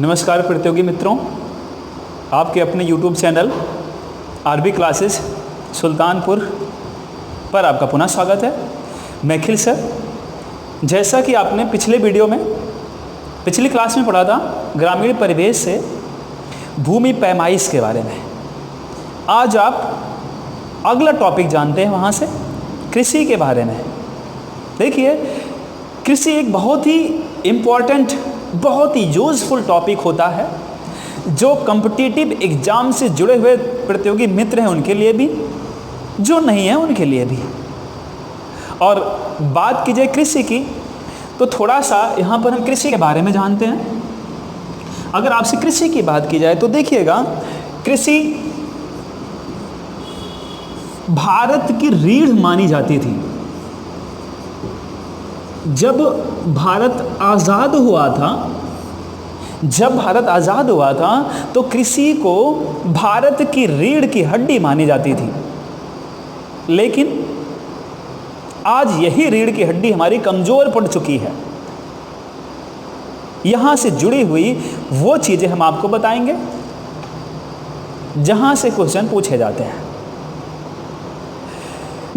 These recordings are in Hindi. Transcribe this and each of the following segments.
नमस्कार प्रतियोगी मित्रों, आपके अपने YouTube channel RB classes Sultanpur पर आपका पुनः स्वागत है। मैं अखिल सर। जैसा कि आपने पिछली क्लास में पढ़ा था ग्रामीण परिवेश से भूमि पैमाइश के बारे में, आज आप अगला टॉपिक जानते हैं वहाँ से कृषि के बारे में। देखिए, कृषि एक बहुत ही इम्पॉर्टेंट, बहुत ही यूजफुल टॉपिक होता है, जो कॉम्पिटिटिव एग्ज़ाम से जुड़े हुए प्रतियोगी मित्र हैं उनके लिए भी, जो नहीं है उनके लिए भी। और बात की जाए कृषि की, तो थोड़ा सा यहाँ पर हम कृषि के बारे में जानते हैं। अगर आपसे कृषि की बात की जाए तो देखिएगा, कृषि भारत की रीढ़ मानी जाती थी। जब भारत आज़ाद हुआ था तो कृषि को भारत की रीढ़ की हड्डी मानी जाती थी। लेकिन आज यही रीढ़ की हड्डी हमारी कमज़ोर पड़ चुकी है। यहाँ से जुड़ी हुई वो चीज़ें हम आपको बताएंगे जहाँ से क्वेश्चन पूछे जाते हैं।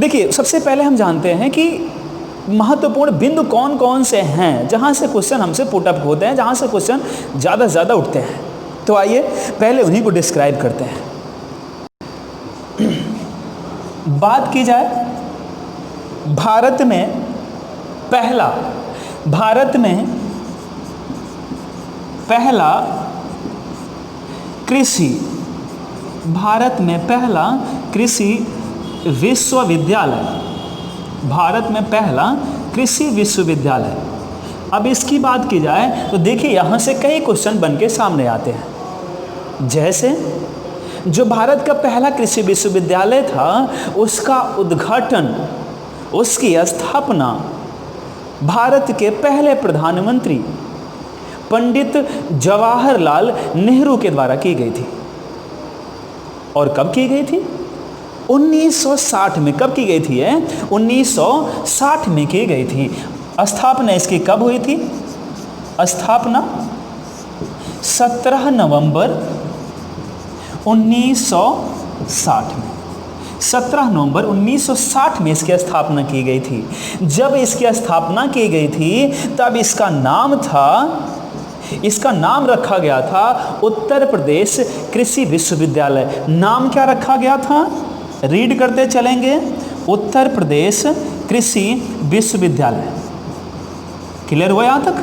देखिए, सबसे पहले हम जानते हैं कि महत्वपूर्ण बिंदु कौन कौन से हैं जहाँ से क्वेश्चन हमसे पुटअप होते हैं, जहाँ से क्वेश्चन ज़्यादा से ज़्यादा उठते हैं। तो आइए पहले उन्हीं को डिस्क्राइब करते हैं। बात की जाए भारत में पहला कृषि विश्वविद्यालय। अब इसकी बात की जाए तो देखिए, यहाँ से कई क्वेश्चन बन के सामने आते हैं। जैसे जो भारत का पहला कृषि विश्वविद्यालय था, उसका उद्घाटन, उसकी स्थापना भारत के पहले प्रधानमंत्री पंडित जवाहरलाल नेहरू के द्वारा की गई थी। और कब की गई थी? 1960 में। कब की गई थी? 1960 में की गई थी। स्थापना इसकी कब हुई थी? स्थापना 17 नवंबर 1960 में। 17 नवंबर 1960 में इसकी स्थापना की गई थी। जब इसकी स्थापना की गई थी तब इसका नाम रखा गया था उत्तर प्रदेश कृषि विश्वविद्यालय। नाम क्या रखा गया था? रीड करते चलेंगे, उत्तर प्रदेश कृषि विश्वविद्यालय। क्लियर हुआ यहाँ तक?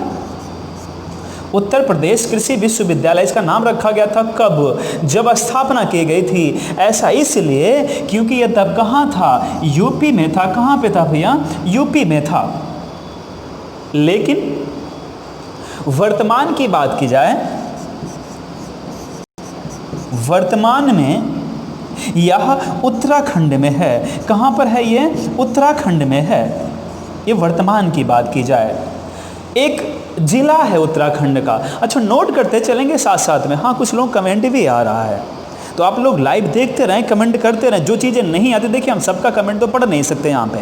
उत्तर प्रदेश कृषि विश्वविद्यालय, इसका नाम रखा गया था कब? जब स्थापना की गई थी। ऐसा इसलिए क्योंकि यह तब कहाँ था? यूपी में था। कहाँ पे था भैया? यूपी में था। लेकिन वर्तमान की बात की जाए, वर्तमान में यह उत्तराखंड में है। कहाँ पर है ये? उत्तराखंड में है। ये वर्तमान की बात की जाए, एक जिला है उत्तराखंड का। अच्छा, नोट करते चलेंगे साथ साथ में। हाँ, कुछ लोग कमेंट भी आ रहा है, तो आप लोग लाइव देखते रहें, कमेंट करते रहें। जो चीज़ें नहीं आती, देखिए हम सबका कमेंट तो पढ़ नहीं सकते यहाँ पे,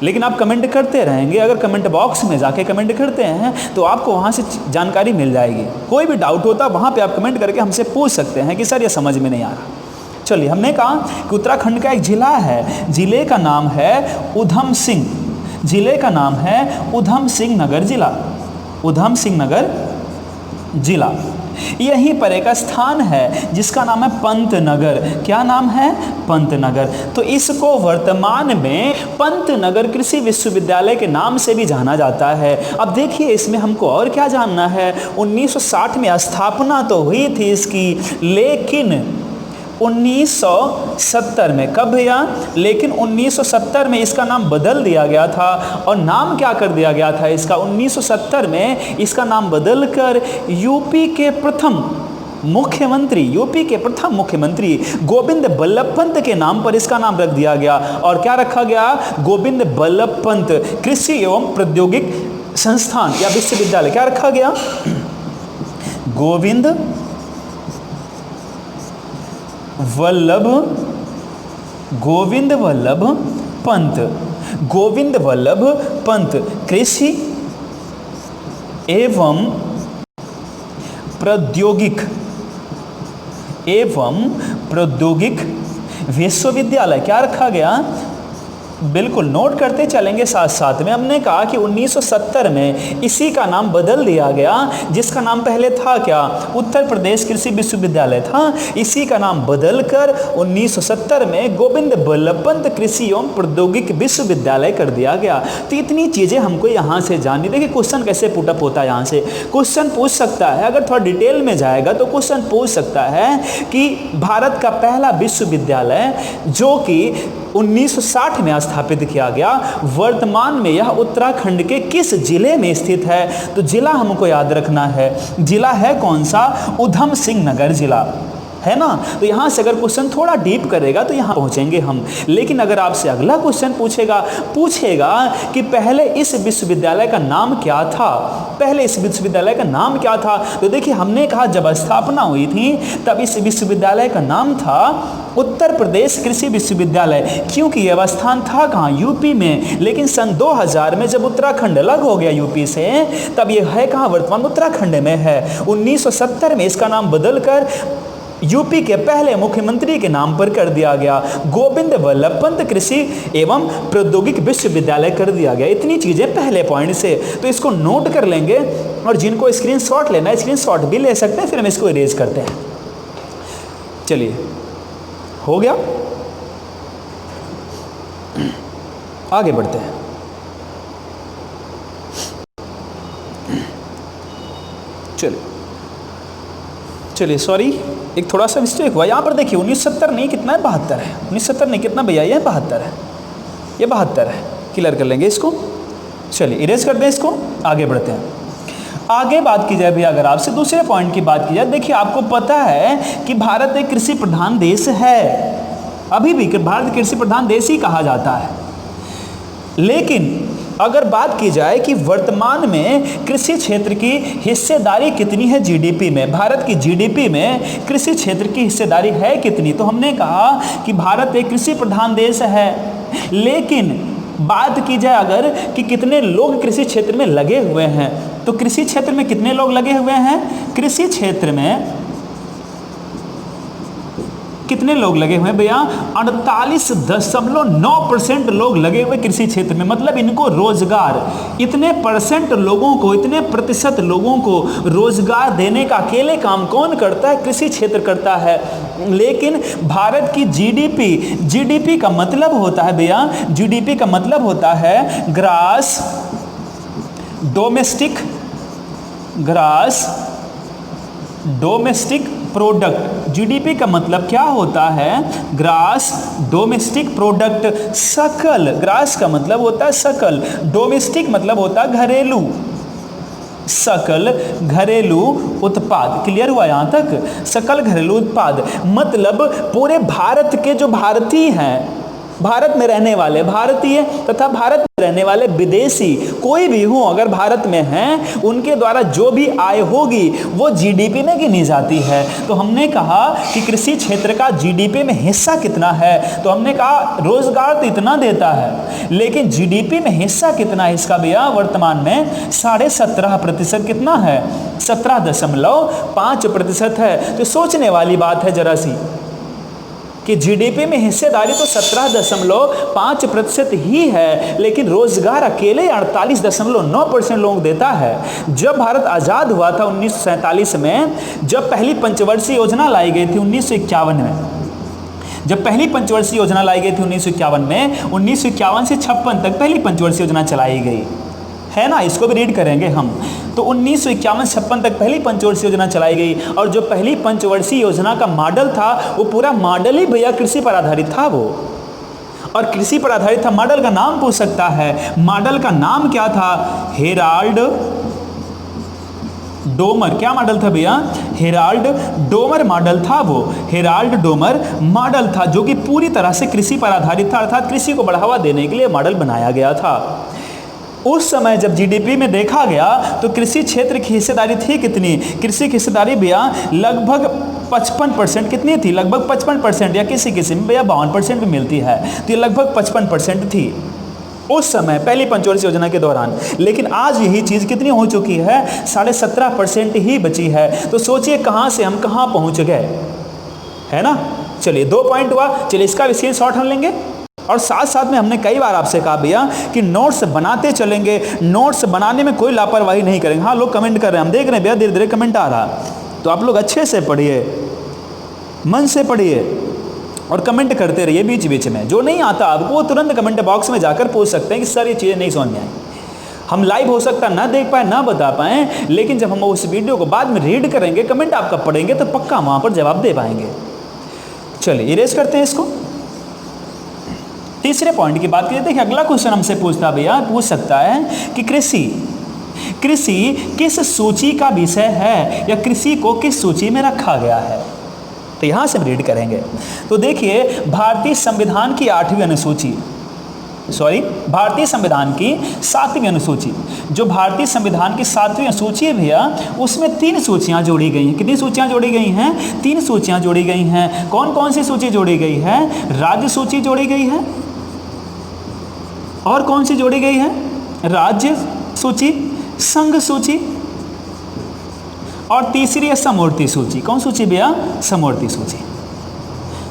लेकिन आप कमेंट करते रहेंगे। अगर कमेंट बॉक्स में जाके कमेंट करते हैं तो आपको वहाँ से जानकारी मिल जाएगी। कोई भी डाउट होता है वहाँ पे आप कमेंट करके हमसे पूछ सकते हैं कि सर ये समझ में नहीं आ रहा। चलिए, हमने कहा कि उत्तराखंड का एक जिला है, जिले का नाम है उधम सिंह। जिले का नाम है उधम सिंह नगर जिला। उधम सिंह नगर जिला। यहीं पर एक स्थान है जिसका नाम है पंतनगर। क्या नाम है? पंतनगर। तो इसको वर्तमान में पंतनगर कृषि विश्वविद्यालय के नाम से भी जाना जाता है। अब देखिए, इसमें हमको और क्या जानना है। 1960 में स्थापना तो हुई थी इसकी, लेकिन 1970 में, कब भैया? लेकिन 1970 में इसका नाम बदल दिया गया था। और नाम क्या कर दिया गया था इसका? 1970 में इसका नाम बदलकर यूपी के प्रथम मुख्यमंत्री गोविंद बल्लभ पंत के नाम पर इसका नाम रख दिया गया। और क्या रखा गया? गोविंद बल्लभ पंत कृषि एवं प्रौद्योगिक संस्थान या विश्वविद्यालय। क्या रखा गया? गोविंद वल्लभ पंत कृषि एवं प्रौद्योगिक एवं प्रौद्योगिक विश्वविद्यालय क्या रखा गया? बिल्कुल नोट करते चलेंगे साथ साथ में। हमने कहा कि 1970 में इसी का नाम बदल दिया गया, जिसका नाम पहले था क्या? उत्तर प्रदेश कृषि विश्वविद्यालय था। इसी का नाम बदलकर 1970 में गोविंद बल्लभ पंत कृषि एवं प्रौद्योगिक विश्वविद्यालय कर दिया गया। तो इतनी चीज़ें हमको यहाँ से जाननी। देखिए क्वेश्चन कैसे पुटअप होता है। यहाँ से क्वेश्चन पूछ सकता है, अगर थोड़ा डिटेल में जाएगा तो क्वेश्चन पूछ सकता है कि भारत का पहला विश्वविद्यालय जो कि 1960 में स्थापित किया गया, वर्तमान में यह उत्तराखंड के किस जिले में स्थित है? तो जिला हमको याद रखना है। जिला है कौन सा? उधम सिंह नगर जिला, है ना। तो यहाँ से अगर क्वेश्चन थोड़ा डीप करेगा तो यहाँ पहुँचेंगे हम। लेकिन अगर आपसे अगला क्वेश्चन पूछेगा कि पहले इस विश्वविद्यालय का नाम क्या था, पहले इस विश्वविद्यालय का नाम क्या था? तो देखिए हमने कहा जब स्थापना हुई थी तब इस विश्वविद्यालय का नाम था उत्तर प्रदेश कृषि विश्वविद्यालय, क्योंकि यह स्थान था कहाँ? यूपी में। लेकिन सन 2000 में जब उत्तराखंड अलग हो गया यूपी से, तब यह है कहाँ? वर्तमान उत्तराखंड में है। 1970 में इसका नाम बदलकर यूपी के पहले मुख्यमंत्री के नाम पर कर दिया गया, गोविंद बल्लभ पंत कृषि एवं प्रौद्योगिक विश्वविद्यालय कर दिया गया। इतनी चीज़ें पहले पॉइंट से, तो इसको नोट कर लेंगे। और जिनको स्क्रीनशॉट लेना है स्क्रीनशॉट भी ले सकते हैं, फिर हम इसको इरेज करते हैं। चलिए हो गया, आगे बढ़ते हैं। चलिए सॉरी, एक थोड़ा सा मिस्टेक हुआ यहाँ पर। देखिए 1970 नहीं, कितना है? 72 है। 1970 नहीं, कितना भैया? ये 72 है, ये 72 है। क्लियर कर लेंगे इसको। चलिए इरेज कर दें इसको, आगे बढ़ते हैं। आगे बात की जाए भैया, अगर आपसे दूसरे पॉइंट की बात की जाए, देखिए आपको पता है कि भारत एक कृषि प्रधान देश है। अभी भी भारत कृषि प्रधान देश ही कहा जाता है। लेकिन अगर बात की जाए कि वर्तमान में कृषि क्षेत्र की हिस्सेदारी कितनी है जीडीपी में, भारत की जीडीपी में कृषि क्षेत्र की हिस्सेदारी है कितनी, तो हमने कहा कि भारत एक कृषि प्रधान देश है। लेकिन बात की जाए अगर कि कितने लोग कृषि क्षेत्र में लगे हुए हैं, तो कृषि क्षेत्र में कितने लोग लगे हुए हैं? कृषि क्षेत्र में कितने लोग लगे हुए हैं भैया? 48.9% लोग लगे हुए कृषि क्षेत्र में। मतलब इनको रोजगार, इतने परसेंट लोगों को, इतने प्रतिशत लोगों को रोजगार देने का अकेले काम कौन करता है? कृषि क्षेत्र करता है। लेकिन भारत की जीडीपी का मतलब होता है भैया, जीडीपी का मतलब होता है ग्रास डोमेस्टिक प्रोडक्ट। जीडीपी का मतलब क्या होता है? Grass domestic product. सकल, ग्रास का मतलब होता है सकल, डोमेस्टिक मतलब होता है घरेलू, सकल घरेलू उत्पाद। क्लियर हुआ यहाँ तक? सकल घरेलू उत्पाद मतलब पूरे भारत के जो भारतीय हैं, भारत में रहने वाले भारतीय तथा भारत में रहने वाले विदेशी कोई भी हो, अगर भारत में हैं, उनके द्वारा जो भी आय होगी वो जीडीपी में गिनी जाती है। तो हमने कहा कि कृषि क्षेत्र का जीडीपी में हिस्सा कितना है, तो हमने कहा रोजगार तो इतना देता है, लेकिन जीडीपी में हिस्सा कितना है इसका भैया? वर्तमान में 17.5% कितना है? 17.5% है। तो सोचने वाली बात है जरा सी कि जीडीपी में हिस्सेदारी तो 17.5% ही है, लेकिन रोजगार अकेले 48.9% लोग देता है। जब भारत आज़ाद हुआ था 1947 में, जब पहली पंचवर्षीय योजना लाई गई थी 1951 में, जब पहली पंचवर्षीय योजना लाई गई थी 1951 में, 1951 से 56 तक पहली पंचवर्षीय योजना चलाई गई है ना। इसको भी रीड करेंगे हम। तो 1951-56 तक पहली पंचवर्षीय योजना चलाई गई, और जो पहली पंचवर्षीय योजना का मॉडल था वो पूरा मॉडल ही भैया कृषि पर आधारित था वो, और कृषि पर आधारित था। मॉडल का नाम पूछ सकता है, मॉडल का नाम क्या था? Herald Domar. क्या मॉडल था भैया? हेराल्ड डोमर मॉडल था वो, हेराल्ड डोमर मॉडल था, जो कि पूरी तरह से कृषि पर आधारित था, अर्थात कृषि को बढ़ावा देने के लिए मॉडल बनाया गया था। उस समय जब जीडीपी में देखा गया तो कृषि क्षेत्र की हिस्सेदारी थी कितनी? कृषि की हिस्सेदारी भैया लगभग 55% कितनी थी? लगभग 55%, या किसी किसी में भैया 52% भी मिलती है, तो ये लगभग 55% थी। उस समय पहली पंचवर्षीय योजना के दौरान। लेकिन आज यही चीज़ कितनी हो चुकी है, 17.5% ही बची है। तो सोचिए कहाँ से हम कहाँ पहुँच गए, है ना। चलिए 2 पॉइंट हुआ। चलिए इसका भी स्क्रीनशॉट हम लेंगे। और साथ साथ में हमने कई बार आपसे कहा भैया कि नोट्स बनाते चलेंगे, नोट्स बनाने में कोई लापरवाही नहीं करेंगे। हाँ, लोग कमेंट कर रहे हैं, हम देख रहे हैं भैया, धीरे धीरे कमेंट आ रहा। तो आप लोग अच्छे से पढ़िए, मन से पढ़िए और कमेंट करते रहिए बीच बीच में। जो नहीं आता आपको वो तुरंत कमेंट बॉक्स में जाकर पूछ सकते हैं कि सर ये चीज़ें नहीं समझ में आई। हम लाइव हो सकता ना देख पाए, ना बता पाएँ, लेकिन जब हम उस वीडियो को बाद में रीड करेंगे, कमेंट आपका पढ़ेंगे, तो पक्का वहाँ पर जवाब दे पाएंगे। चलिए इरेज करते हैं इसको। तीसरे पॉइंट की बात करें। देखिए अगला क्वेश्चन हमसे पूछ सकता है कि कृषि किस सूची का विषय है, या कृषि को किस सूची में रखा गया है। तो यहां से हम रीड करेंगे। तो देखिए भारतीय संविधान की 8वीं अनुसूची, भारतीय संविधान की 7वीं अनुसूची, जो भारतीय संविधान की 7वीं अनुसूची है भैया, उसमें 3 सूचियां जोड़ी गई हैं। कितनी सूचियां जोड़ी गई हैं? 3 सूचियां जोड़ी गई हैं। कौन कौन सी सूची जोड़ी गई है? राज्य सूची जोड़ी गई है, और कौन सी जोड़ी गई है? राज्य सूची, संघ सूची, और तीसरी है समवर्ती सूची। कौन सूची भैया? समवर्ती सूची।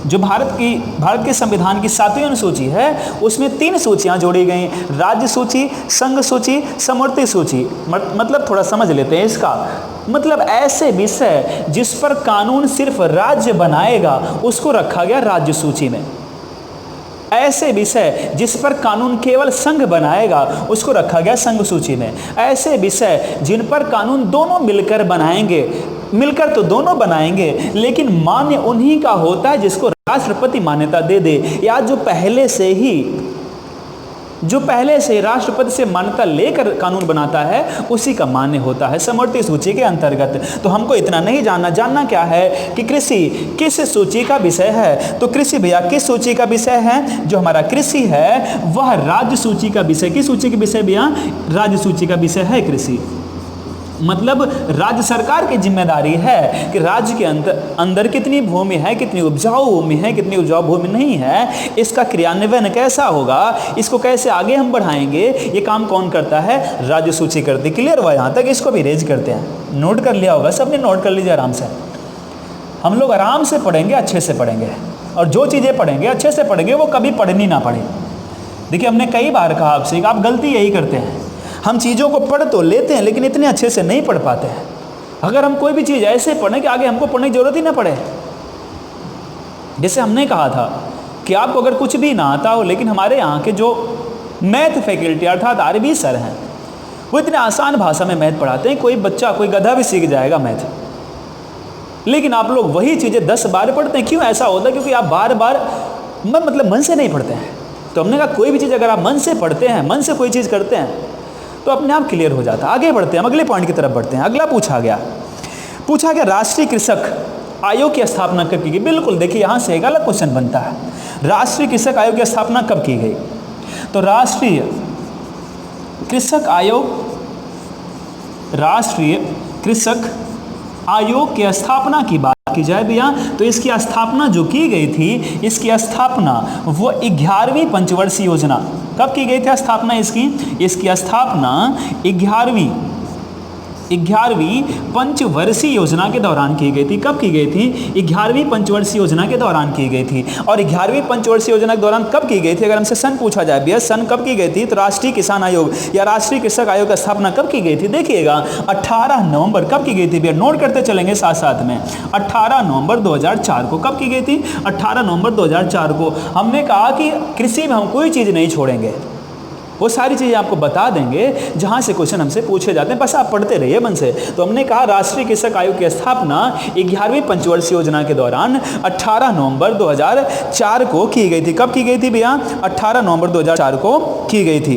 जो भारत के संविधान की 7वीं अनुसूची है, उसमें 3 सूचियां जोड़ी गई, राज्य सूची, संघ सूची, समवर्ती सूची। मतलब थोड़ा समझ लेते हैं इसका मतलब। ऐसे विषय जिस पर कानून सिर्फ राज्य बनाएगा उसको रखा गया राज्य सूची में। ऐसे विषय जिस पर कानून केवल संघ बनाएगा उसको रखा गया संघ सूची में। ऐसे विषय जिन पर कानून दोनों मिलकर बनाएंगे, मिलकर तो दोनों बनाएंगे, लेकिन मान्य उन्हीं का होता है जिसको राष्ट्रपति मान्यता दे दे, या जो पहले से राष्ट्रपति से मान्यता लेकर कानून बनाता है उसी का मान्य होता है समवर्ती सूची के अंतर्गत। तो हमको इतना नहीं जानना क्या है कि कृषि किस सूची का विषय है। तो कृषि भैया किस सूची का विषय है? जो हमारा कृषि है वह राज्य सूची का विषय। किस सूची का विषय भैया? राज्य सूची का विषय है कृषि। मतलब राज्य सरकार की जिम्मेदारी है कि राज्य के अंदर कितनी भूमि है, कितनी उपजाऊ भूमि है, कितनी उपजाऊ भूमि नहीं है, इसका क्रियान्वयन कैसा होगा, इसको कैसे आगे हम बढ़ाएंगे, ये काम कौन करता है? राज्य सूची करती। क्लियर हुआ यहाँ तक? इसको भी रेज करते हैं। नोट कर लिया होगा सबने, नोट कर लीजिए आराम से। हम लोग आराम से पढ़ेंगे, अच्छे से पढ़ेंगे, और जो चीज़ें पढ़ेंगे अच्छे से पढ़ेंगे, वो कभी पढ़नी ना पड़े। देखिए हमने कई बार कहा आपसे, आप गलती यही करते हैं, हम चीज़ों को पढ़ तो लेते हैं लेकिन इतने अच्छे से नहीं पढ़ पाते हैं। अगर हम कोई भी चीज़ ऐसे पढ़ें कि आगे हमको पढ़ने की जरूरत ही ना पड़े। जैसे हमने कहा था कि आपको अगर कुछ भी ना आता हो, लेकिन हमारे यहाँ के जो मैथ फैकल्टी अर्थात आरबी सर हैं, वो इतने आसान भाषा में मैथ पढ़ाते हैं, कोई बच्चा, कोई गधा भी सीख जाएगा मैथ। लेकिन आप लोग वही चीज़ें 10 बार पढ़ते हैं। क्यों ऐसा होता है? क्योंकि आप बार बार मन से नहीं पढ़ते हैं। तो हमने कहा कोई भी चीज़ अगर आप मन से पढ़ते हैं, मन से कोई चीज़ करते हैं, तो अपने आप क्लियर हो जाता है। आगे बढ़ते हैं, अगले पॉइंट की तरफ बढ़ते हैं। अगला पूछा गया राष्ट्रीय कृषक आयोग की स्थापना कब की गई? बिल्कुल, देखिए यहाँ से एक अलग क्वेश्चन बनता है। राष्ट्रीय कृषक आयोग की स्थापना कब की गई? तो राष्ट्रीय कृषक आयोग की स्थापना की बात की जाए भैया, तो इसकी स्थापना जो की गई थी, इसकी स्थापना वो 11वीं पंचवर्षीय योजना, कब की गई थी स्थापना इसकी स्थापना 11वीं पंचवर्षीय योजना के दौरान की गई थी। कब की गई थी? 11वीं पंचवर्षीय योजना के दौरान की गई थी। और 11वीं पंचवर्षीय योजना के दौरान कब की गई थी? अगर हमसे सन पूछा जाए भैया, सन कब की गई थी, तो राष्ट्रीय किसान आयोग या राष्ट्रीय कृषक आयोग की स्थापना कब की गई थी? देखिएगा 18 नवंबर। कब की गई थी भैया? नोट करते चलेंगे साथ साथ में। 18 नवंबर 2004 को। कब की गई थी? 18 नवंबर 2004 को। हमने कहा कि कृषि में हम कोई चीज़ नहीं छोड़ेंगे, वो सारी चीज़ें आपको बता देंगे जहाँ से क्वेश्चन हमसे पूछे जाते हैं, बस आप पढ़ते रहिए मन से। तो हमने कहा राष्ट्रीय कृषक आयोग की स्थापना 11वीं पंचवर्षीय योजना के दौरान 18 नवंबर 2004 को की गई थी। कब की गई थी भैया? 18 नवंबर 2004 को की गई थी।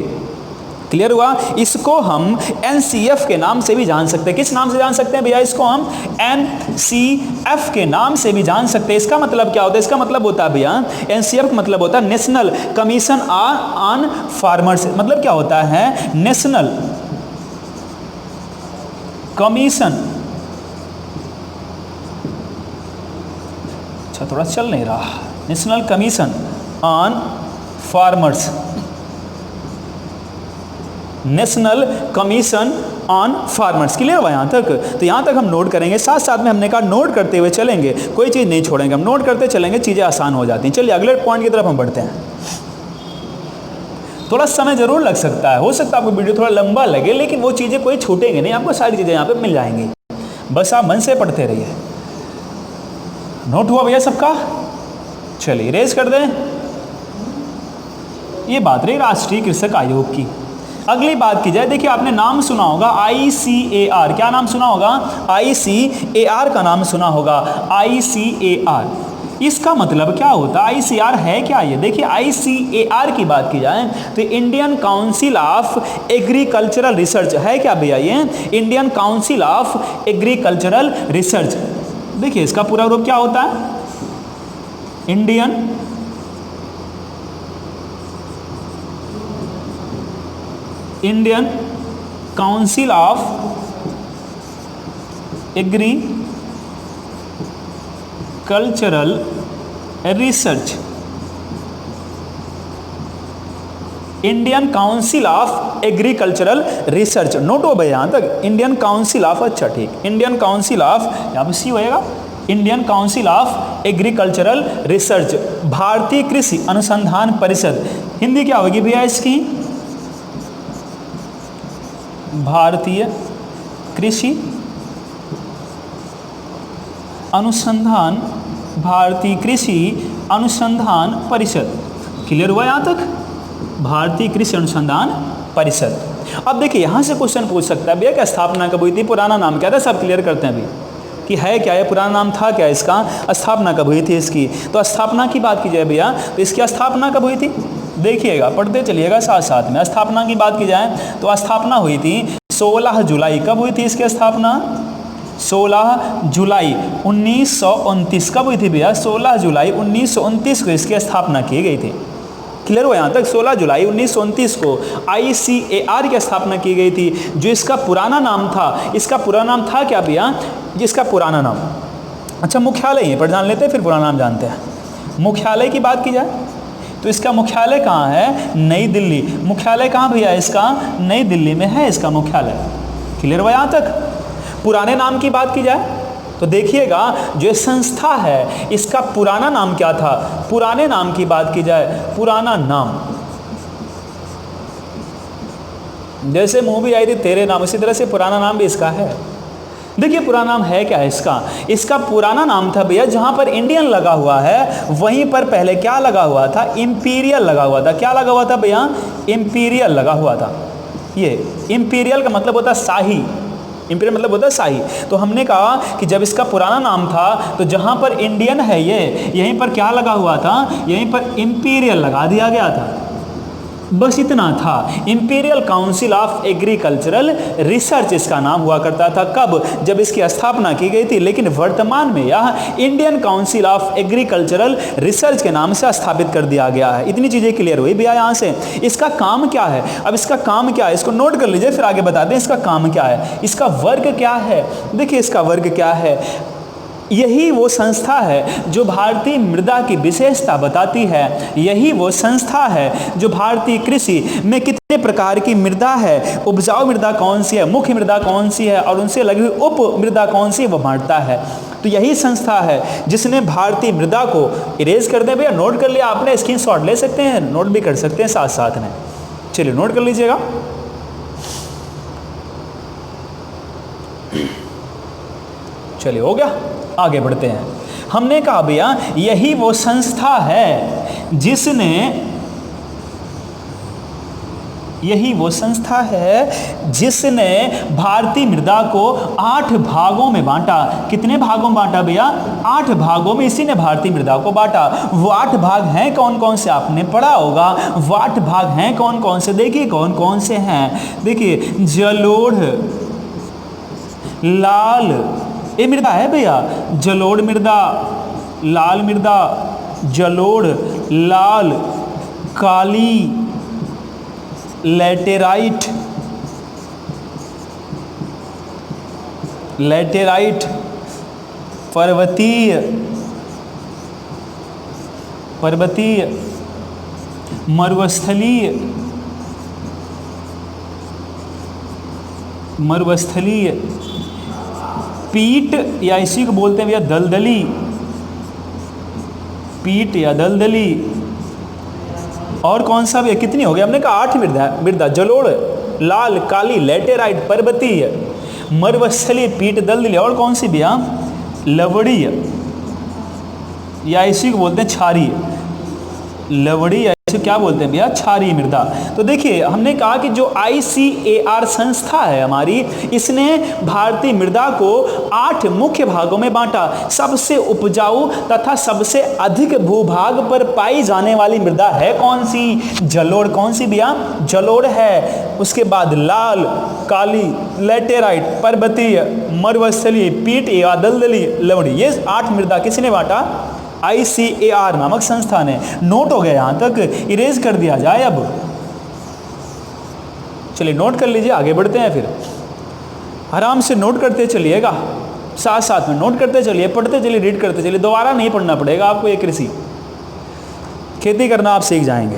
क्लियर हुआ? इसको हम NCF के नाम से भी जान सकते हैं। किस नाम से जान सकते हैं भैया? इसको हम NCF के नाम से भी जान सकते हैं। इसका मतलब क्या होता है? इसका मतलब होता है भैया, NCF का मतलब होता है नेशनल कमीशन ऑन फार्मर्स। मतलब क्या होता है? नेशनल कमीशन, अच्छा थोड़ा चल नहीं रहा, national commission on farmers. National commission on farmers. Clear हुआ यहाँ तक? तो यहाँ तक हम नोट करेंगे, साथ साथ में हमने कहा नोट करते हुए चलेंगे, कोई चीज़ नहीं छोड़ेंगे, हम नोट करते चलेंगे, चीज़ें आसान हो जाती हैं। चलिए अगले पॉइंट की तरफ हम बढ़ते हैं। थोड़ा समय जरूर लग सकता है, हो सकता है आपको वीडियो थोड़ा लंबा लगे, लेकिन वो चीज़ें कोई छूटेंगे नहीं, आपको सारी चीज़ें यहाँ पे मिल जाएंगी, बस आप मन से पढ़ते रहिए। नोट हुआ भैया सबका? चलिए रेज कर दें। ये बात रही राष्ट्रीय कृषक आयोग की। अगली बात की जाए, देखिए आपने नाम सुना होगा ICAR, क्या नाम सुना होगा? ICAR का नाम सुना होगा, ICAR। इसका मतलब क्या होता है? ICAR है क्या ये? देखिए ICAR की बात की जाए तो Indian council of agricultural research है क्या भैया? ये Indian council of agricultural research. देखिए इसका पूरा रूप क्या होता है? Indian council of agricultural research. Indian council of agricultural research. Note हो भाई यहाँ तक? इंडियन काउंसिल ऑफ, अच्छा ठीक, इंडियन काउंसिल ऑफ, यहाँ पे सी होएगा, Indian council of agricultural research, भारतीय कृषि अनुसंधान परिषद। हिंदी क्या होगी भैया इसकी? भारतीय कृषि अनुसंधान, भारतीय कृषि अनुसंधान परिषद। क्लियर हुआ यहाँ तक? भारतीय कृषि अनुसंधान परिषद। अब देखिए यहाँ से क्वेश्चन पूछ सकता है भैया क्या स्थापना कब हुई थी, पुराना नाम क्या था? सब क्लियर करते हैं अभी कि है क्या, ये पुराना नाम था क्या इसका, स्थापना कब हुई थी इसकी। तो स्थापना की बात की जाए भैया तो इसकी स्थापना कब हुई थी? देखिएगा, पढ़ते चलिएगा साथ साथ में। स्थापना की बात की जाए तो स्थापना हुई थी 16 जुलाई। कब हुई थी इसकी स्थापना? 16 जुलाई 1929। कब हुई थी भैया? 16 जुलाई 1929 को इसकी स्थापना की गई थी। क्लियर हुआ यहाँ तक? 16 जुलाई 1929 को ICAR की स्थापना की गई थी। जो इसका पुराना नाम था, इसका पुराना नाम था क्या भैया? जिसका पुराना नाम, अच्छा मुख्यालय यहीं पर जान लेते हैं, फिर पुराना नाम जानते हैं। मुख्यालय की बात की जाए तो इसका मुख्यालय कहाँ है? नई दिल्ली। मुख्यालय कहाँ भैया इसका? नई दिल्ली में है इसका मुख्यालय। क्लियर हुआ यहाँ तक? पुराने नाम की बात की जाए तो देखिएगा जो संस्था है इसका पुराना नाम क्या था? पुराने नाम की बात की जाए, पुराना नाम, जैसे मूवी आई थी तेरे नाम, इसी तरह से पुराना नाम भी इसका है। देखिए पुराना नाम है क्या इसका? इसका पुराना नाम था भैया, जहां पर इंडियन लगा हुआ है वहीं पर पहले क्या लगा हुआ था? इंपीरियल लगा हुआ था। क्या लगा हुआ था भैया? इंपीरियल लगा हुआ था। ये इंपीरियल का मतलब होता है शाही, इंपीरियल मतलब होता है शाही। तो हमने कहा कि जब इसका पुराना नाम था तो जहां पर इंडियन है ये, यहीं पर क्या लगा हुआ था? यहीं पर इंपीरियल लगा दिया गया था, बस इतना था। Imperial council of agricultural research इसका नाम हुआ करता था। कब? जब इसकी स्थापना की गई थी। लेकिन वर्तमान में यह Indian council of agricultural research के नाम से स्थापित कर दिया गया है। इतनी चीज़ें क्लियर हुई भैया यहाँ से? इसका काम क्या है? अब इसका काम क्या है इसको नोट कर लीजिए, फिर आगे बताते हैं इसका काम क्या है, इसका वर्ग क्या है। देखिए इसका वर्ग क्या है, यही वो संस्था है जो भारतीय मृदा की विशेषता बताती है। यही वो संस्था है जो भारतीय कृषि में कितने प्रकार की मृदा है, उपजाऊ मृदा कौन सी है, मुख्य मृदा कौन सी है और उनसे लगी हुई उप मृदा कौन सी है वो बांटता है। तो यही संस्था है जिसने भारतीय मृदा को, इरेज कर दें भैया, नोट कर लिया आपने, स्क्रीनशॉट ले सकते हैं, नोट भी कर सकते हैं साथ साथ में। चलिए नोट कर लीजिएगा। चलिए हो गया, आगे बढ़ते हैं। हमने कहा भैया यही वो संस्था है जिसने, यही वो संस्था है जिसने भारतीय मृदा को 8 भागों में बांटा। कितने भागों में बांटा भैया? 8 भागों में इसी ने भारतीय मृदा को बांटा। वो 8 भाग हैं कौन कौन से? आपने पढ़ा होगा। वो 8 भाग हैं कौन कौन से? देखिए कौन कौन से हैं। देखिए जलोढ़, लाल, ये मृदा है भैया, जलोढ़ मृदा, लाल मृदा, जलोढ़, लाल, काली, लैटेराइट, लैटेराइट, पर्वतीय, पर्वतीय, मरुस्थलीय, मरुस्थलीय पीठ, या इसी को बोलते हैं भैया दलदली, पीठ या दलदली। और कौन सा भैया, कितनी हो गई हमने कहा 8 मृदा, जलोढ़, लाल, काली, लैटेराइट, पर्वतीय, मरुस्थलीय, पीठ, दलदली। और कौन सी भैया, लवणीय, या इसी को बोलते हैं क्षारीय, लवणी या इसे क्या बोलते हैं भैया, क्षारीय मृदा। तो देखिए हमने कहा कि जो ICAR संस्था है हमारी, इसने भारतीय मृदा को 8 मुख्य भागों में बांटा। सबसे उपजाऊ तथा सबसे अधिक भूभाग पर पाई जाने वाली मृदा है कौन सी, जलोढ़। कौन सी भैया, जलोढ़ है। उसके बाद लाल, काली, लैटेराइट, पर्वतीय, मरुस्थलीय, पीठ या दलदली, लवणी, ये 8 मृदा किसने बांटा, ICAR नामक संस्था ने। नोट हो गया यहां तक, इरेज कर दिया जाए अब। चलिए नोट कर लीजिए, आगे बढ़ते हैं फिर। आराम से नोट करते चलिएगा, साथ साथ में नोट करते चलिए, पढ़ते चलिए, रीड करते चलिए। दोबारा नहीं पढ़ना पड़ेगा आपको, ये कृषि खेती करना आप सीख जाएंगे।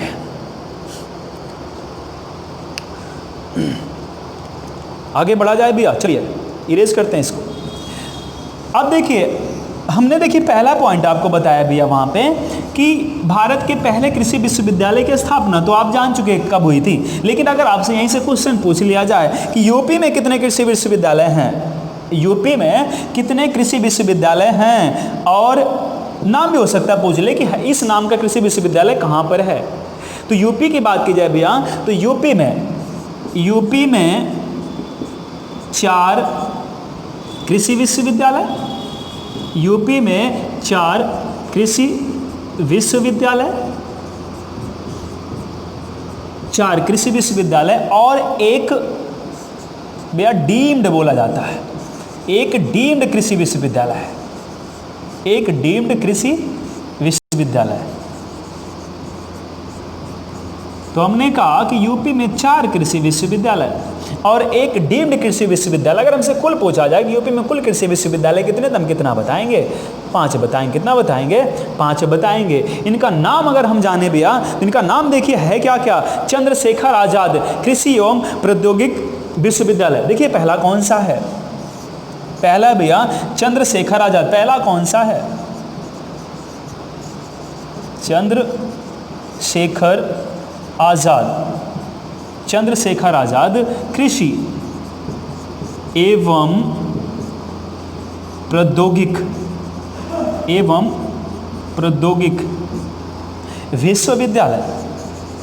आगे बढ़ा जाए भैया, चलिए इरेज करते हैं इसको। अब देखिए हमने देखिए पहला पॉइंट आपको बताया भैया वहाँ पे कि भारत के पहले कृषि विश्वविद्यालय की स्थापना तो आप जान चुके कब हुई थी। लेकिन अगर आपसे यहीं से क्वेश्चन पूछ लिया जाए कि यूपी में कितने कृषि विश्वविद्यालय हैं, यूपी में कितने कृषि विश्वविद्यालय हैं, और नाम भी हो सकता है पूछ ले कि इस नाम का कृषि विश्वविद्यालय कहाँ पर है। तो यूपी की बात की जाए भैया तो यूपी में 4 कृषि विश्वविद्यालय, यूपी में 4 कृषि विश्वविद्यालय, 4 कृषि विश्वविद्यालय और एक भैया डीम्ड बोला जाता है, एक डीम्ड कृषि विश्वविद्यालय है, एक डीम्ड कृषि विश्वविद्यालय। तो हमने कहा कि यूपी में 4 कृषि विश्वविद्यालय और एक डीम्ड कृषि विश्वविद्यालय। अगर हमसे कुल पूछा जाए कि यूपी में कुल कृषि विश्वविद्यालय कितने, तो हम कितना बताएंगे, 5 बताएंगे। कितना बताएंगे, 5 बताएंगे। इनका नाम अगर हम जाने भैया तो इनका नाम देखिए है क्या क्या, चंद्रशेखर आजाद कृषि एवं प्रौद्योगिक विश्वविद्यालय। देखिए पहला कौन सा है, पहला भैया चंद्रशेखर आजाद, पहला कौन सा है, चंद्रशेखर आजाद, चंद्रशेखर आजाद कृषि एवं प्रौद्योगिक विश्वविद्यालय,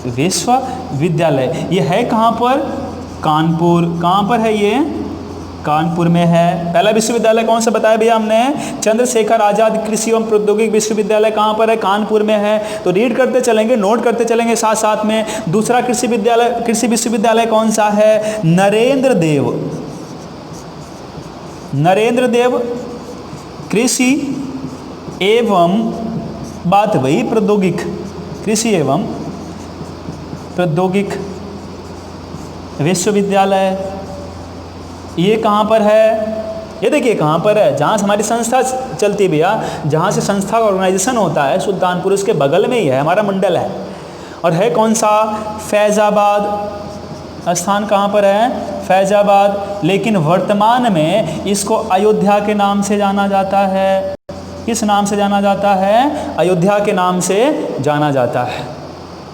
विश्वविद्यालय। ये है कहाँ पर, कानपुर। कहाँ पर है ये, कानपुर में है। पहला विश्वविद्यालय कौन सा बताया भैया हमने, चंद्रशेखर आजाद कृषि एवं प्रौद्योगिक विश्वविद्यालय कहाँ पर है, कानपुर में है। तो रीड करते चलेंगे, नोट करते चलेंगे साथ साथ में। दूसरा कृषि विश्वविद्यालय कौन सा है, नरेंद्र देव कृषि एवं बात वही प्रौद्योगिक, कृषि एवं प्रौद्योगिक विश्वविद्यालय। ये कहाँ पर है, ये देखिए कहाँ पर है, जहाँ से हमारी संस्था चलती है भैया, जहाँ से संस्था का ऑर्गेनाइजेशन होता है सुल्तानपुर, उसके बगल में ही है हमारा मंडल है। और है कौन सा, फैज़ाबाद। स्थान कहाँ पर है, फैज़ाबाद। लेकिन वर्तमान में इसको अयोध्या के नाम से जाना जाता है। किस नाम से जाना जाता है, अयोध्या के नाम से जाना जाता है।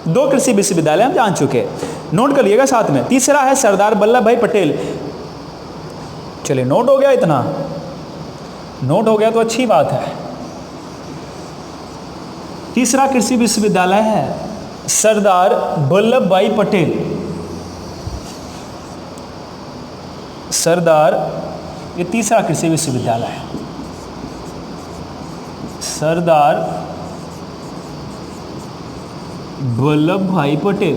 2 कृषि विश्वविद्यालय हम जान चुके, नोट कर लिएगा साथ में। तीसरा है सरदार वल्लभ भाई पटेल। चलिए नोट हो गया, इतना नोट हो गया तो अच्छी बात है। तीसरा कृषि विश्वविद्यालय है सरदार वल्लभ भाई पटेल। सरदार, ये तीसरा कृषि विश्वविद्यालय है, सरदार वल्लभ भाई पटेल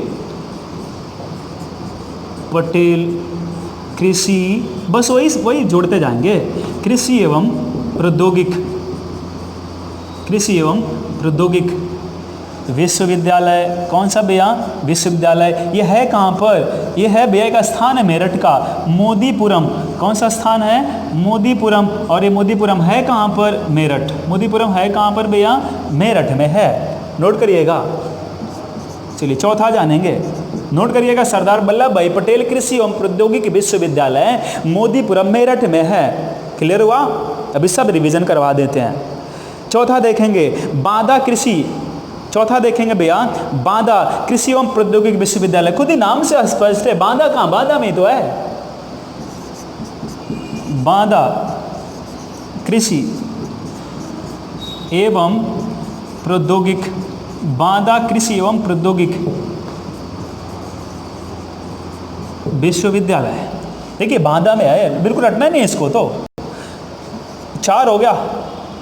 कृषि, बस वही जोड़ते जाएंगे, कृषि एवं प्रौद्योगिक विश्वविद्यालय। कौन सा भैया, विश्वविद्यालय। ये है कहाँ पर, ये है भैया का स्थान है मेरठ का, मोदीपुरम। कौन सा स्थान है, मोदीपुरम। और ये मोदीपुरम है कहाँ पर, मेरठ। मोदीपुरम है कहाँ पर भैया, मेरठ में है, नोट करिएगा। चलिए चौथा जानेंगे, नोट करिएगा, सरदार वल्लभ भाई पटेल कृषि एवं प्रौद्योगिकी विश्वविद्यालय मोदीपुरम मेरठ में है। क्लियर हुआ? अभी सब रिवीजन करवा देते हैं। चौथा देखेंगे बांदा कृषि, चौथा देखेंगे भैया बांदा कृषि एवं प्रौद्योगिकी विश्वविद्यालय। खुद ही नाम से स्पष्ट है, बांदा कहाँ, बांदा में तो है। बांदा कृषि एवं प्रौद्योगिक, बांदा कृषि एवं प्रौद्योगिक विश्वविद्यालय। देखिए बांदा में है, बिल्कुल रटना नहीं इसको। तो 4 हो गया,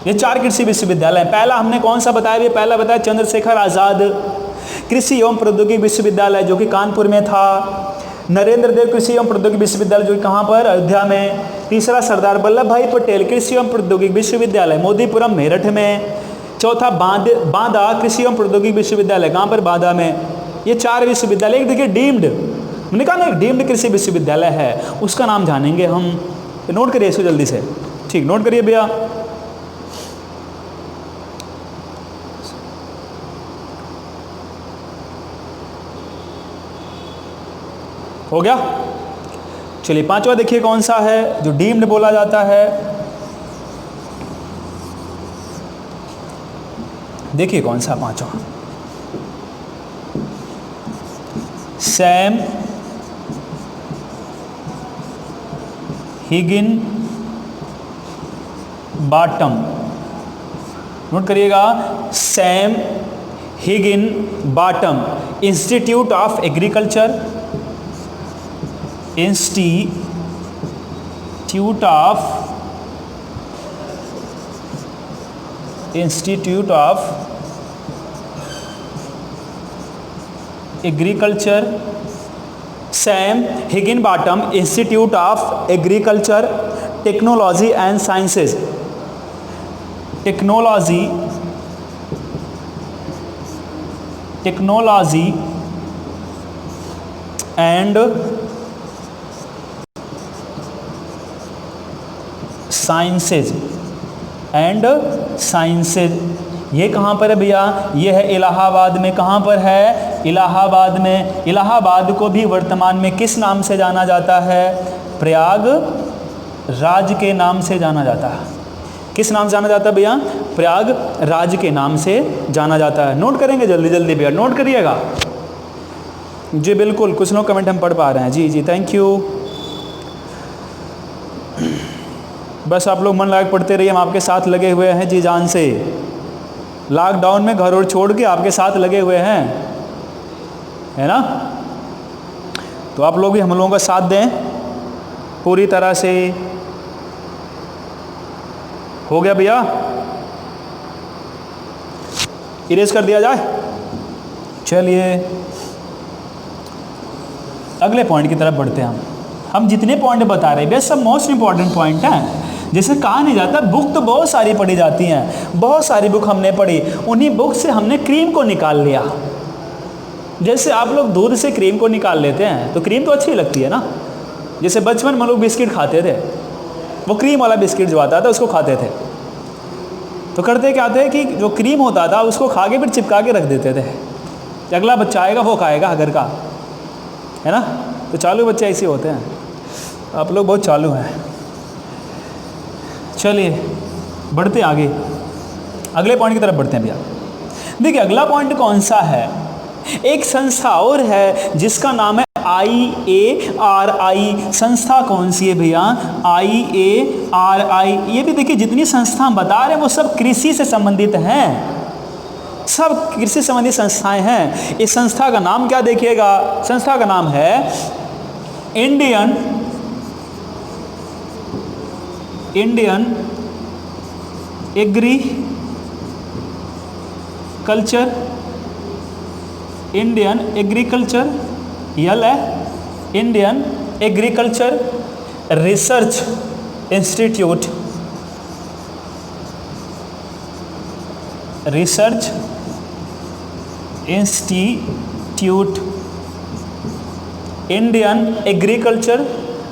ये 4 कृषि विश्वविद्यालय हैं। पहला हमने कौन सा बताया? ये पहला बताया चंद्रशेखर आज़ाद कृषि एवं प्रौद्योगिकी विश्वविद्यालय जो कि कानपुर में था। नरेंद्र देव कृषि एवं प्रौद्योगिकी विश्वविद्यालय जो कि कहाँ पर? अयोध्या में। तीसरा सरदार वल्लभ भाई पटेल कृषि एवं प्रौद्योगिकी विश्वविद्यालय मोदीपुरम मेरठ में। चौथा बांदा कृषि एवं प्रौद्योगिकी विश्वविद्यालय, कहाँ पर? बांदा में। ये 4 विश्वविद्यालय। एक देखिए डीम्ड, मैंने कहा ना एक डीम्ड कृषि विश्वविद्यालय है, उसका नाम जानेंगे हम। नोट करिए इसको जल्दी से, ठीक, नोट करिए भैया। हो गया? चलिए 5वां देखिए कौन सा है जो डीम्ड बोला जाता है। देखिए कौन सा 5वां, सैम हिगिन बाटम। नोट करिएगा, Sam Higginbottom Institute of Agriculture, Institute of Agriculture, Sam Higginbottom Institute of Agriculture Technology and Sciences, Technology and Sciences. ये कहाँ पर है भैया? ये है इलाहाबाद में। कहाँ पर है? इलाहाबाद में। इलाहाबाद को भी वर्तमान में किस नाम से जाना जाता है? प्रयागराज के नाम से जाना जाता है। किस नाम से जाना जाता है भैया? प्रयागराज के नाम से जाना जाता है। नोट करेंगे जल्दी जल्दी भैया, नोट करिएगा जी। बिल्कुल, कुछ लोग कमेंट हम पढ़ पा रहे हैं जी जी, थैंक यू। बस आप लोग मन लायक पढ़ते रहिए, हम आपके साथ लगे हुए हैं जी जान से। लॉकडाउन में घर और छोड़ के आपके साथ लगे हुए हैं, है ना? तो आप लोग भी हम लोगों का साथ दें पूरी तरह से। हो गया भैया? इरेज कर दिया जाए। चलिए अगले पॉइंट की तरफ बढ़ते हैं। हम जितने पॉइंट बता रहे हैं सब मोस्ट इंपॉर्टेंट पॉइंट हैं। जैसे कहा नहीं जाता, बुक तो बहुत सारी पढ़ी जाती हैं, बहुत सारी बुक हमने पढ़ी, उन्हीं बुक से हमने क्रीम को निकाल लिया। जैसे आप लोग दूध से क्रीम को निकाल लेते हैं तो क्रीम तो अच्छी लगती है ना। जैसे बचपन में लोग बिस्किट खाते थे, वो क्रीम वाला बिस्किट जो आता था उसको खाते थे, तो करते क्या थे कि जो क्रीम होता था उसको खा के फिर चिपका के रख देते थे, अगला बच्चा आएगा वो खाएगा घर का, है ना। तो चालू बच्चे ऐसे होते हैं, आप लोग बहुत चालू हैं। चलिए बढ़ते आगे, अगले पॉइंट की तरफ बढ़ते हैं भैया। देखिए अगला पॉइंट कौन सा है, एक संस्था और है जिसका नाम है IARI। संस्था कौन सी है भैया? IARI। ये भी देखिए जितनी संस्था हम बता रहे हैं वो सब कृषि से संबंधित हैं, सब कृषि संबंधित संस्थाएं हैं। इस संस्था का नाम क्या देखिएगा, संस्था का नाम है इंडियन एग्रीकल्चर यल है Indian agriculture research institute, Indian agriculture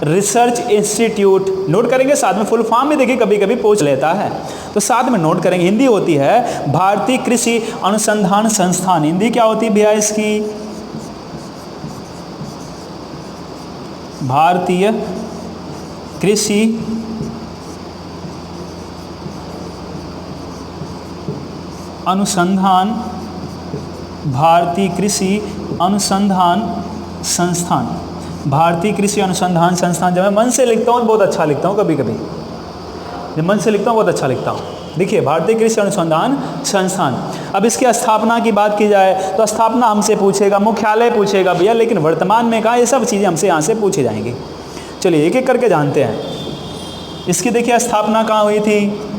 research institute. Note करेंगे, साथ में फुल फॉर्म भी देखिए कभी कभी पूछ लेता है, तो साथ में नोट करेंगे। हिंदी होती है भारतीय कृषि अनुसंधान संस्थान। हिंदी क्या होती है भैया इसकी? भारतीय कृषि अनुसंधान, भारतीय कृषि अनुसंधान संस्थान, भारतीय कृषि अनुसंधान संस्थान। जब मैं मन से लिखता हूँ बहुत अच्छा लिखता हूँ, कभी कभी जब मन से लिखता हूँ बहुत अच्छा लिखता हूँ। देखिए, भारतीय कृषि अनुसंधान संस्थान। अब इसकी स्थापना की बात की जाए तो स्थापना हमसे पूछेगा, मुख्यालय पूछेगा भैया, लेकिन वर्तमान में कहाँ, ये सब चीज़ें हमसे यहाँ से पूछी जाएंगी। चलिए एक एक करके जानते हैं। इसकी देखिए स्थापना कहाँ हुई थी।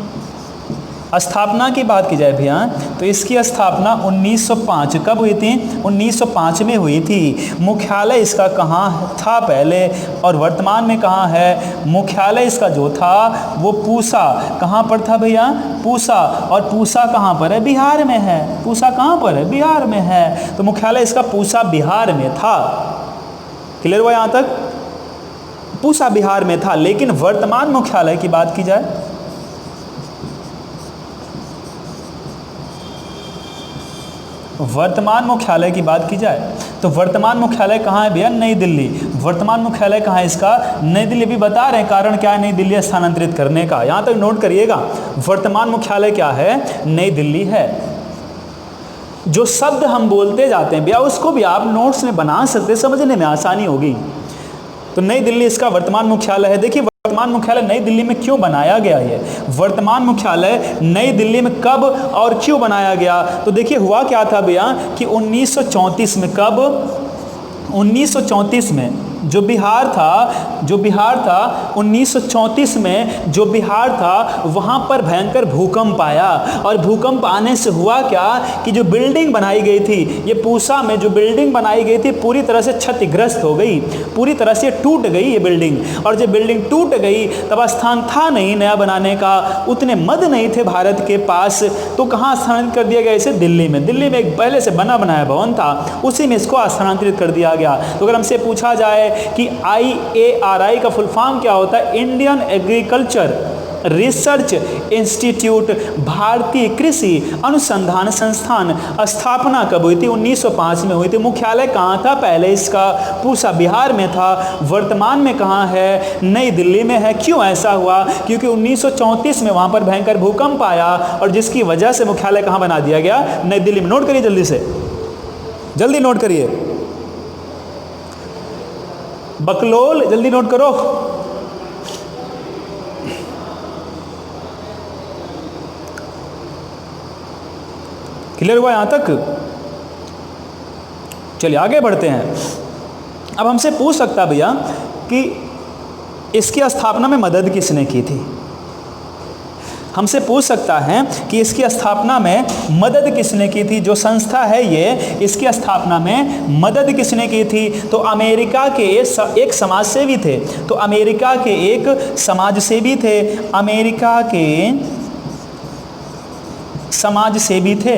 स्थापना की बात की जाए भैया तो इसकी स्थापना 1905 कब हुई थी, 1905 में हुई थी। मुख्यालय इसका कहाँ था पहले और वर्तमान में कहाँ है। मुख्यालय इसका जो था वो पूसा, कहाँ पर था भैया, पूसा। और पूसा कहाँ पर है, बिहार में है। पूसा कहाँ पर है, बिहार में है। तो मुख्यालय इसका पूसा बिहार में था। क्लियर हुआ यहाँ तक, पूसा बिहार में था। लेकिन वर्तमान मुख्यालय की बात की जाए, वर्तमान मुख्यालय की बात की जाए तो वर्तमान मुख्यालय कहाँ है भैया, नई दिल्ली। वर्तमान मुख्यालय कहाँ है इसका, नई दिल्ली। भी बता रहे हैं कारण क्या है नई दिल्ली स्थानांतरित करने का, यहाँ तक नोट करिएगा। वर्तमान मुख्यालय क्या है, नई दिल्ली है। जो शब्द हम बोलते जाते हैं भैया उसको भी आप नोट्स में बना सकते, समझने में आसानी होगी। तो नई दिल्ली इसका वर्तमान मुख्यालय है। देखिए वर्तमान मुख्यालय नई दिल्ली में क्यों बनाया गया है, वर्तमान मुख्यालय नई दिल्ली में कब और क्यों बनाया गया। तो देखिए हुआ क्या था भैया कि 1934 में, कब, 1934 में जो बिहार था 1934 में जो बिहार था वहाँ पर भयंकर भूकंप आया। और भूकंप आने से हुआ क्या कि जो बिल्डिंग बनाई गई थी, ये पूसा में जो बिल्डिंग बनाई गई थी पूरी तरह से क्षतिग्रस्त हो गई, पूरी तरह से टूट गई ये बिल्डिंग। और जब बिल्डिंग टूट गई तब स्थान था नहीं नया बनाने का, उतने मद नहीं थे भारत के पास। तो कहाँ स्थानांतरित कर दिया गया इसे, दिल्ली में। दिल्ली में एक पहले से बना बनाया भवन था, उसी में इसको स्थानांतरित कर दिया गया। तो अगर हमसे पूछा जाए कि IARI का फुल फॉर्म क्या होता है, इंडियन एग्रीकल्चर रिसर्च इंस्टीट्यूट, भारतीय कृषि अनुसंधान संस्थान, स्थापना कब हुई थी, 1905 में हुई थी। मुख्यालय कहाँ था, पहले इसका पूसा बिहार में था, वर्तमान में कहाँ है, नई दिल्ली में है। क्यों ऐसा हुआ, क्योंकि 1934 में वहाँ पर भयंकर भूकंप आया और जिसकी वजह से मुख्यालय कहाँ बना दिया गया, नई दिल्ली में। नोट करिए जल्दी से, जल्दी नोट करिए, बकलोल जल्दी नोट करो। क्लियर हुआ यहां तक। चलिए आगे बढ़ते हैं। अब हमसे पूछ सकता भैया कि इसकी स्थापना में मदद किसने की थी। हमसे पूछ सकता है कि इसकी स्थापना में मदद किसने की थी, जो संस्था है ये, इसकी स्थापना में मदद किसने की थी। तो अमेरिका के एक समाजसेवी थे, तो अमेरिका के एक समाजसेवी थे, अमेरिका के समाजसेवी थे,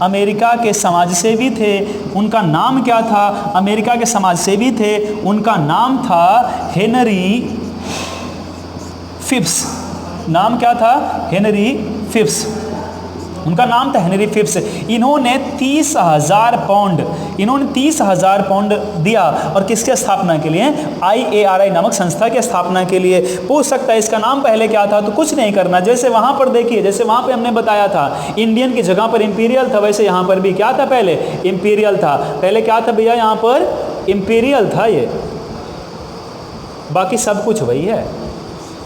अमेरिका के समाजसेवी थे। उनका नाम क्या था, अमेरिका के समाजसेवी थे, उनका नाम था हेनरी फिप्स। नाम क्या था, हेनरी फिप्स, उनका नाम था हेनरी फिप्स। इन्होंने 30,000 पाउंड, इन्होंने 30,000 पाउंड दिया और किसके स्थापना के लिए, IARI नामक संस्था की स्थापना के लिए। पूछ सकता है इसका नाम पहले क्या था, तो कुछ नहीं करना, जैसे वहाँ पर देखिए, जैसे वहाँ पे हमने बताया था इंडियन की जगह पर इंपीरियल था, वैसे यहाँ पर भी क्या था, पहले इंपीरियल था। पहले क्या था भैया, यहाँ पर इंपीरियल था ये, बाकी सब कुछ वही है,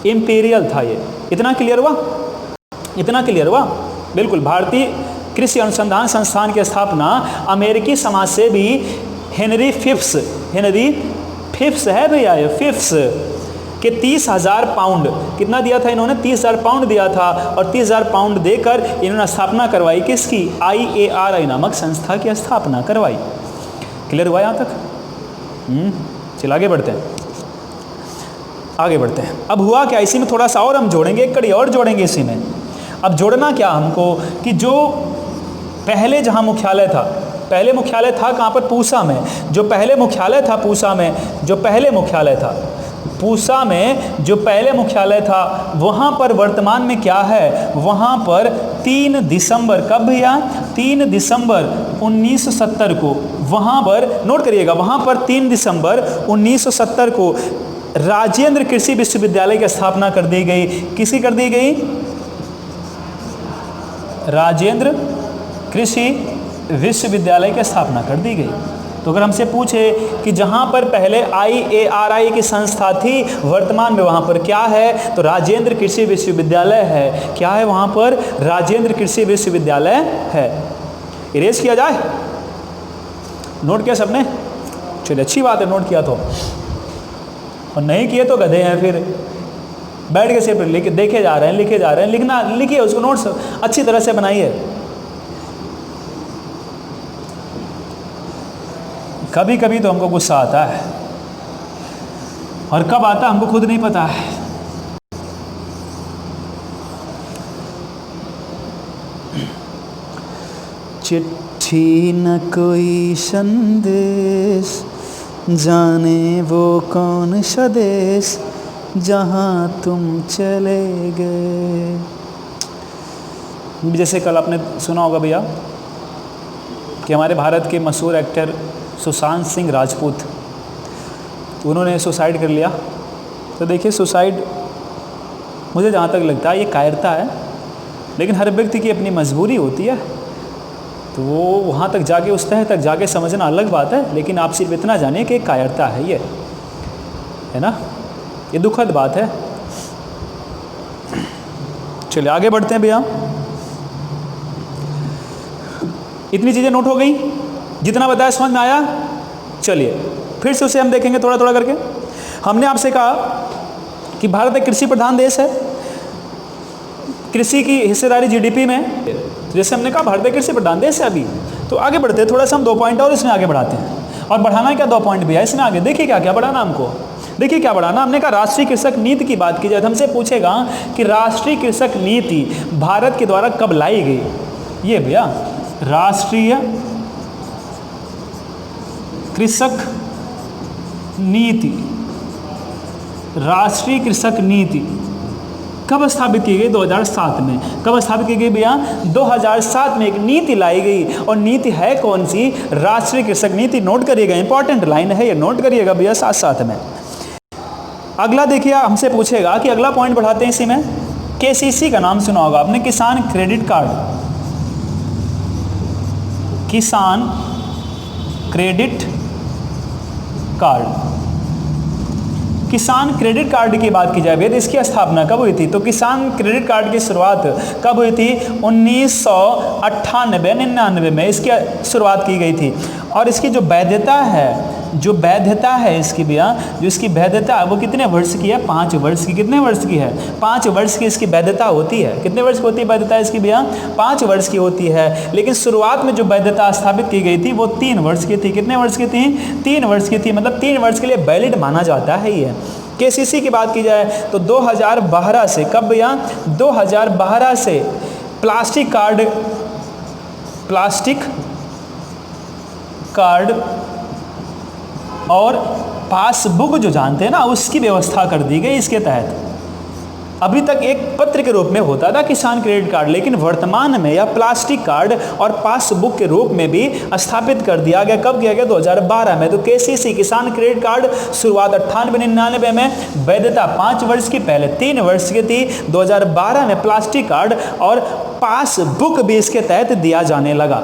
इंपीरियल था ये। इतना क्लियर हुआ, इतना क्लियर हुआ, बिल्कुल। भारतीय कृषि अनुसंधान संस्थान की स्थापना अमेरिकी समाजसेवी हेनरी फिप्स, हेनरी फिप्स है भैया ये, फिप्स के 30,000 पाउंड, कितना दिया था इन्होंने, 30,000 पाउंड दिया था। और 30,000 पाउंड देकर इन्होंने स्थापना करवाई, किसकी, IARI नामक संस्था की स्थापना करवाई। क्लियर हुआ यहाँ तक। चलिए आगे बढ़ते हैं, आगे बढ़ते हैं। अब हुआ क्या, इसी में थोड़ा सा और हम जोड़ेंगे, एक कड़ी और जोड़ेंगे इसी में। अब जोड़ना क्या हमको कि जो पहले जहाँ मुख्यालय था, पहले मुख्यालय था कहाँ पर, पूसा में। जो पहले मुख्यालय था पूसा में, जो पहले मुख्यालय था पूसा में, जो पहले मुख्यालय था, वहाँ पर वर्तमान में क्या है, वहाँ पर 3 दिसंबर, कब भैया? 3 दिसंबर 1970 को वहाँ पर, नोट करिएगा, वहाँ पर 3 दिसंबर 1970 को राजेंद्र कृषि विश्वविद्यालय की स्थापना कर दी गई। किसकी कर दी गई? राजेंद्र कृषि विश्वविद्यालय की स्थापना कर दी गई। तो अगर हमसे पूछे कि जहाँ पर पहले IARI की संस्था थी, वर्तमान में वहाँ पर क्या है? तो राजेंद्र कृषि विश्वविद्यालय है। क्या है वहाँ पर? राजेंद्र कृषि विश्वविद्यालय है। इरेज किया जाए? नोट किया सबने? चलिए, अच्छी बात है, नोट किया तो। और नहीं किए तो गधे हैं, फिर बैठ के सिर्फ लिखे देखे जा रहे हैं, लिखे जा रहे हैं। लिखना, लिखिए उसको, नोट्स अच्छी तरह से बनाइए। कभी कभी तो हमको गुस्सा आता है, और कब आता हमको खुद नहीं पता है। चिट्ठी न कोई संदेश, जाने वो कौन सा देश, जहाँ तुम चले गए। जैसे कल आपने सुना होगा भैया कि हमारे भारत के मशहूर एक्टर सुशांत सिंह राजपूत, तो उन्होंने सुसाइड कर लिया। तो देखिए, सुसाइड मुझे जहाँ तक लगता है ये कायरता है, लेकिन हर व्यक्ति की अपनी मजबूरी होती है। तो वो वहाँ तक जाके, उस तह तक जाके समझना अलग बात है, लेकिन आप सिर्फ इतना जानिए कि कायरता है ये, है ना, ये दुखद बात है। चलिए आगे बढ़ते हैं भैया। इतनी चीज़ें नोट हो गई, जितना बताया समझ में आया? चलिए फिर से उसे हम देखेंगे थोड़ा थोड़ा करके। हमने आपसे कहा कि भारत एक कृषि प्रधान देश है। कृषि की हिस्सेदारी GDP में, जैसे हमने कहा भारत एक कृषि प्रधान देश है। अभी तो आगे बढ़ते हैं, थोड़ा सा हम 2 पॉइंट और इसमें आगे बढ़ाते हैं। और बढ़ाना क्या, 2 पॉइंट भी है इसमें आगे। देखिए क्या क्या बढ़ाना हमको, देखिए क्या बढ़ाना। हमने कहा राष्ट्रीय कृषक नीति की बात की जाए तो हमसे पूछेगा कि राष्ट्रीय कृषक नीति भारत के द्वारा कब लाई गई? ये भैया, राष्ट्रीय कृषक नीति, राष्ट्रीय कृषक नीति कब स्थापित की गई? 2007 में। कब स्थापित की गई भैया? 2007 में एक नीति लाई गई। और नीति है कौन सी? राष्ट्रीय कृषक नीति। नोट करिएगा, इंपॉर्टेंट लाइन है ये, नोट करिएगा भैया साथ साथ में। अगला देखिए, हमसे पूछेगा कि अगला पॉइंट बढ़ाते हैं इसी में। KCC का नाम सुना होगा आपने, किसान क्रेडिट कार्ड। किसान क्रेडिट कार्ड, किसान क्रेडिट कार्ड की बात की जाए तो इसकी स्थापना कब हुई थी? तो किसान क्रेडिट कार्ड की शुरुआत कब हुई थी? 1998-99 में इसकी शुरुआत की गई थी। और इसकी जो वैधता है, जो वैधता है इसकी भैया, जो इसकी वैधता है वो कितने वर्ष की है? 5 वर्ष की। कितने वर्ष की है? 5 वर्ष की इसकी वैधता होती है। कितने वर्ष की होती है वैधता इसकी भैया? 5 वर्ष की होती है। लेकिन शुरुआत में जो वैधता स्थापित की गई थी वो 3 वर्ष की थी। कितने वर्ष की थी? 3 वर्ष की थी। मतलब 3 वर्ष के लिए वैलिड माना जाता है ये। KCC की बात की जाए तो 2012 से, कब भैया? 2012 से प्लास्टिक कार्ड और पासबुक जो जानते हैं ना, उसकी व्यवस्था कर दी गई इसके तहत। अभी तक एक पत्र के रूप में होता था किसान क्रेडिट कार्ड, लेकिन वर्तमान में यह प्लास्टिक कार्ड और पासबुक के रूप में भी स्थापित कर दिया गया। कब किया गया? 2012 में। तो KCC किसान क्रेडिट कार्ड शुरुआत 98-99 में, वैधता 5 वर्ष की, पहले 3 वर्ष की थी। 2012 में प्लास्टिक कार्ड और पासबुक भी इसके तहत दिया जाने लगा।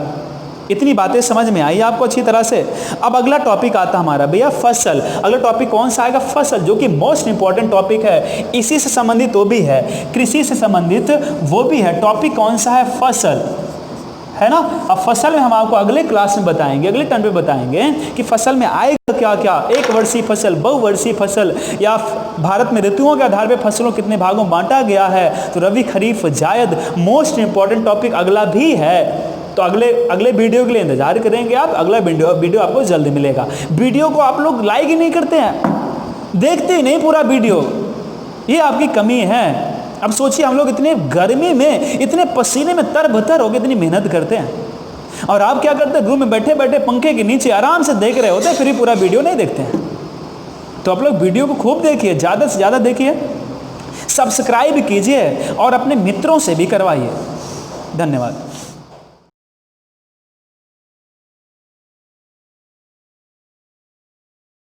इतनी बातें समझ में आई आपको अच्छी तरह से। अब अगला टॉपिक आता हमारा भैया फसल। अगला टॉपिक कौन सा आएगा? फसल, जो कि मोस्ट इंपॉर्टेंट टॉपिक है। इसी से संबंधित वो भी है, कृषि से संबंधित वो भी है। टॉपिक कौन सा है? फसल, है ना। अब फसल में हम आपको अगले क्लास में बताएंगे, अगले टर्म पे बताएंगे कि फसल में आएगा क्या क्या। 1 वर्षीय फसल, बहुवर्षीय फसल, या भारत में ऋतुओं के आधार पर फसलों कितने भागों में बांटा गया है, तो रबी, खरीफ, जायद। मोस्ट इंपॉर्टेंट टॉपिक अगला भी है। तो अगले वीडियो के लिए इंतजार करेंगे आप। अगला वीडियो आपको जल्द मिलेगा। वीडियो को आप लोग लाइक ही नहीं करते हैं, देखते ही नहीं पूरा वीडियो, ये आपकी कमी है। अब सोचिए, हम लोग इतने गर्मी में, इतने पसीने में तरबतर होकर इतनी मेहनत करते हैं, और आप क्या करते हैं? रूम में बैठे बैठे पंखे के नीचे आराम से देख रहे होते हैं, फिर भी पूरा वीडियो नहीं देखते हैं। तो आप लोग वीडियो को खूब देखिए, ज़्यादा से ज़्यादा देखिए, सब्सक्राइब कीजिए और अपने मित्रों से भी करवाइए। धन्यवाद।